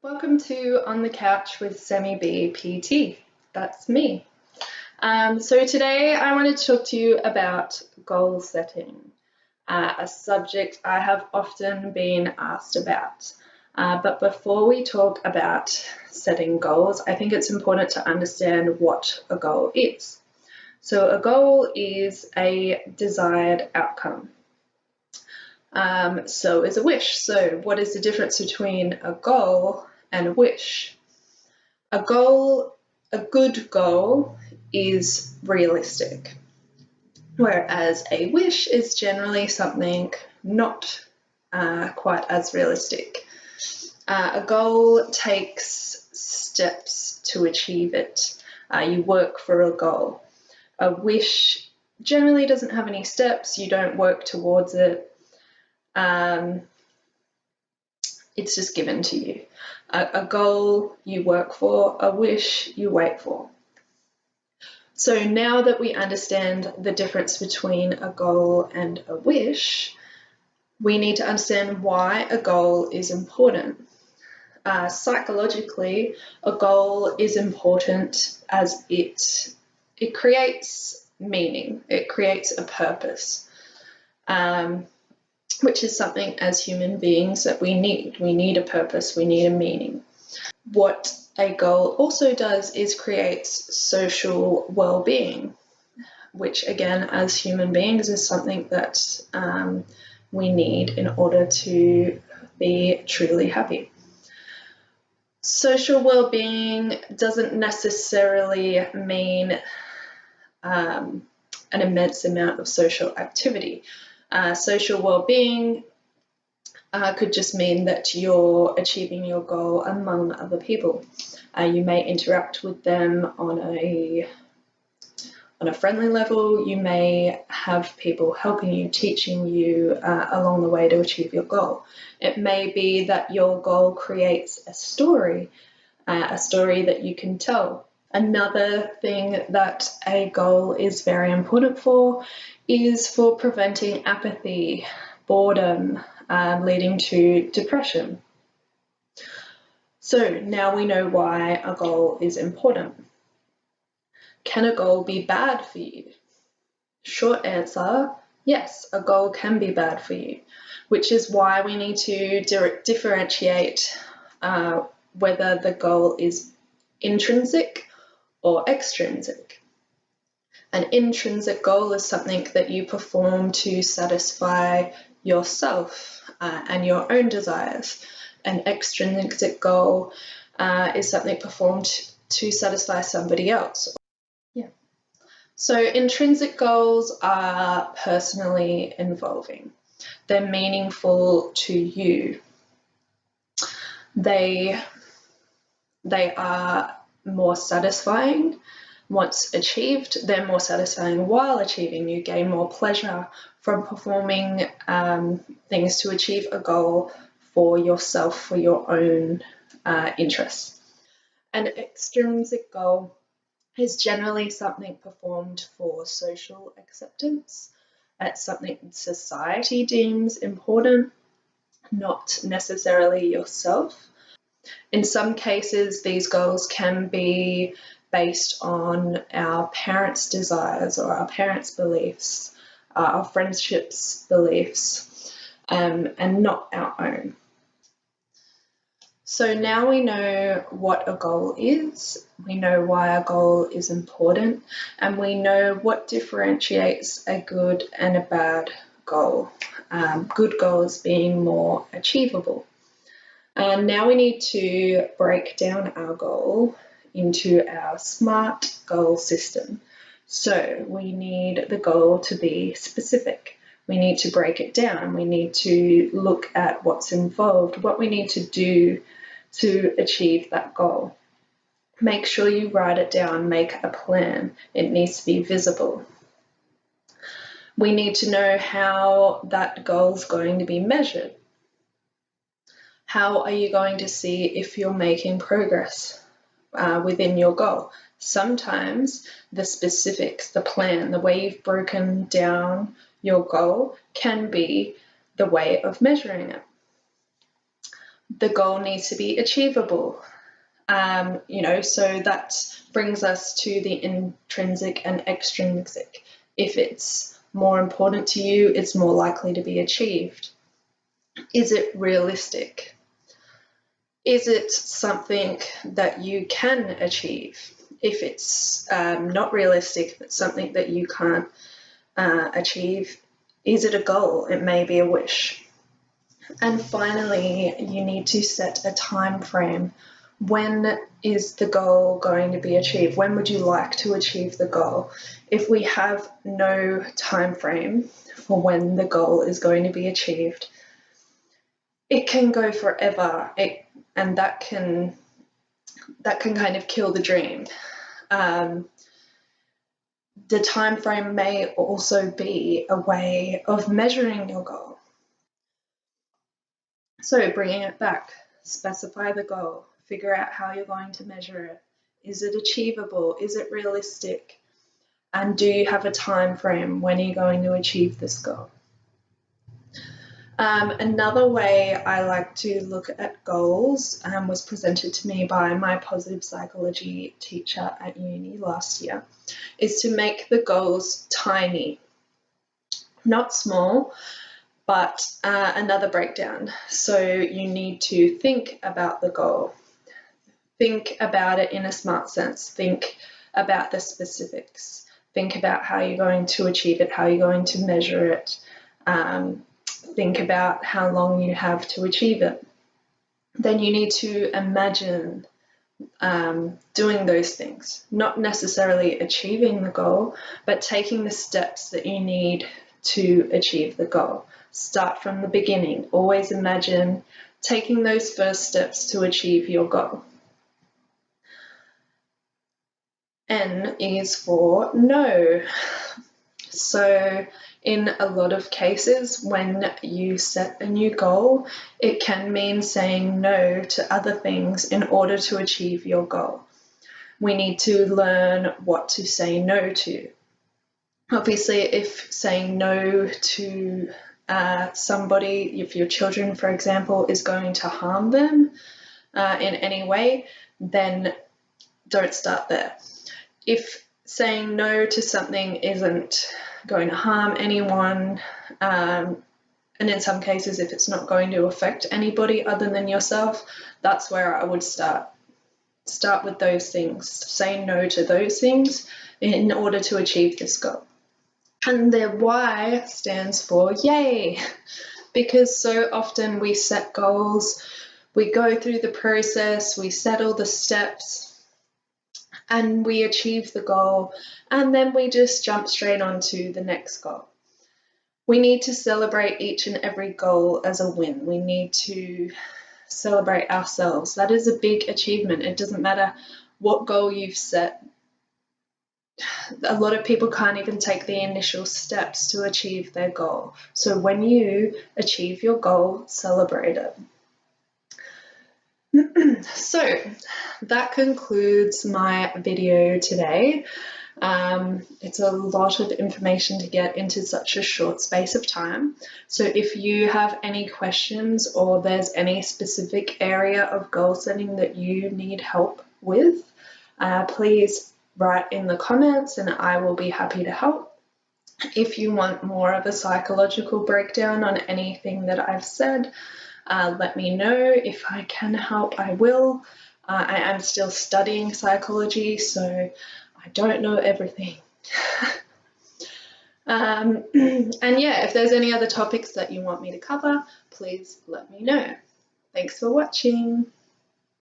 Welcome to On the Couch with Samie-B-PT. That's me. So today I want to talk to you about goal setting, a subject I have often been asked about. But before we talk about setting goals, I think it's important to understand what a goal is. So a goal is a desired outcome. So is a wish. So what is the difference between a goal and a wish? A good goal is realistic, whereas a wish is generally something not quite as realistic. A goal takes steps to achieve it. You work for a goal. A wish generally doesn't have any steps. You don't work towards it. It's just given to you. A goal you work for, a wish you wait for. So now that we understand the difference between a goal and a wish, we need to understand why a goal is important. Psychologically, a goal is important as it creates meaning, it creates a purpose. Which is something as human beings that we need. We need a purpose, we need a meaning. What a goal also does is creates social well-being, which again, as human beings, is something that we need in order to be truly happy. Social well-being doesn't necessarily mean an immense amount of social activity. Social well-being could just mean that you're achieving your goal among other people. You may interact with them on a friendly level. You may have people helping you, teaching you along the way to achieve your goal. It may be that your goal creates a story that you can tell. Another thing that a goal is very important for is for preventing apathy, boredom, leading to depression. So now we know why a goal is important. Can a goal be bad for you? Short answer, yes, a goal can be bad for you, which is why we need to differentiate whether the goal is intrinsic or extrinsic. An intrinsic goal is something that you perform to satisfy yourself and your own desires. An extrinsic goal is something performed to satisfy somebody else. Yeah. So intrinsic goals are personally involving. They're meaningful to you. They are more satisfying. Once achieved, they're more satisfying while achieving. You gain more pleasure from performing things to achieve a goal for yourself, for your own interests. An extrinsic goal is generally something performed for social acceptance. It's something society deems important, not necessarily yourself. In some cases, these goals can be based on our parents' desires or our parents' beliefs, our friendships' beliefs, and not our own. So now we know what a goal is, we know why a goal is important, and we know what differentiates a good and a bad goal. Good goals being more achievable. Now we need to break down our goal into our SMART goal system. So we need the goal to be specific. We need to break it down. We need to look at what's involved, what we need to do to achieve that goal. Make sure you write it down, make a plan. It needs to be visible. We need to know how that goal is going to be measured. How are you going to see if you're making progress within your goal? Sometimes the specifics, the plan, the way you've broken down your goal can be the way of measuring it. the goal needs to be achievable. So that brings us to the intrinsic and extrinsic. If it's more important to you, it's more likely to be achieved. Is it realistic? Is it something that you can achieve? If it's not realistic, if it's something that you can't achieve, is it a goal? It may be a wish. And finally, you need to set a time frame. When is the goal going to be achieved? When would you like to achieve the goal? If we have no time frame for when the goal is going to be achieved, it can go forever, and that can kind of kill the dream. The time frame may also be a way of measuring your goal. So bringing it back, specify the goal, figure out how you're going to measure it. Is it achievable? Is it realistic? And do you have a time frame? When are you going to achieve this goal? Another way I like to look at goals was presented to me by my positive psychology teacher at uni last year, is to make the goals tiny, not small, but another breakdown. So you need to think about the goal, think about it in a smart sense, think about the specifics, think about how you're going to achieve it, how you're going to measure it, think about how long you have to achieve it. Then you need to imagine doing those things, not necessarily achieving the goal, but taking the steps that you need to achieve the goal. Start from the beginning. Always imagine taking those first steps to achieve your goal. N is for no. So in a lot of cases, when you set a new goal, it can mean saying no to other things in order to achieve your goal. We need to learn what to say no to. Obviously, if saying no to somebody, if your children, for example, is going to harm them in any way, then don't start there. If saying no to something isn't going to harm anyone, and in some cases, if it's not going to affect anybody other than yourself, that's where I would start. Start with those things. Say no to those things in order to achieve this goal. And the Y stands for yay, because so often we set goals, we go through the process, we set all the steps, and we achieve the goal, and then we just jump straight on to the next goal. We need to celebrate each and every goal as a win. We need to celebrate ourselves. That is a big achievement. It doesn't matter what goal you've set. A lot of people can't even take the initial steps to achieve their goal. So when you achieve your goal, celebrate it. So that concludes my video today. It's a lot of information to get into such a short space of time. So if you have any questions or there's any specific area of goal setting that you need help with, please write in the comments and I will be happy to help. If you want more of a psychological breakdown on anything that I've said, let me know. If I can help, I will. I am still studying psychology, so I don't know everything. And yeah, if there's any other topics that you want me to cover, please let me know. Thanks for watching.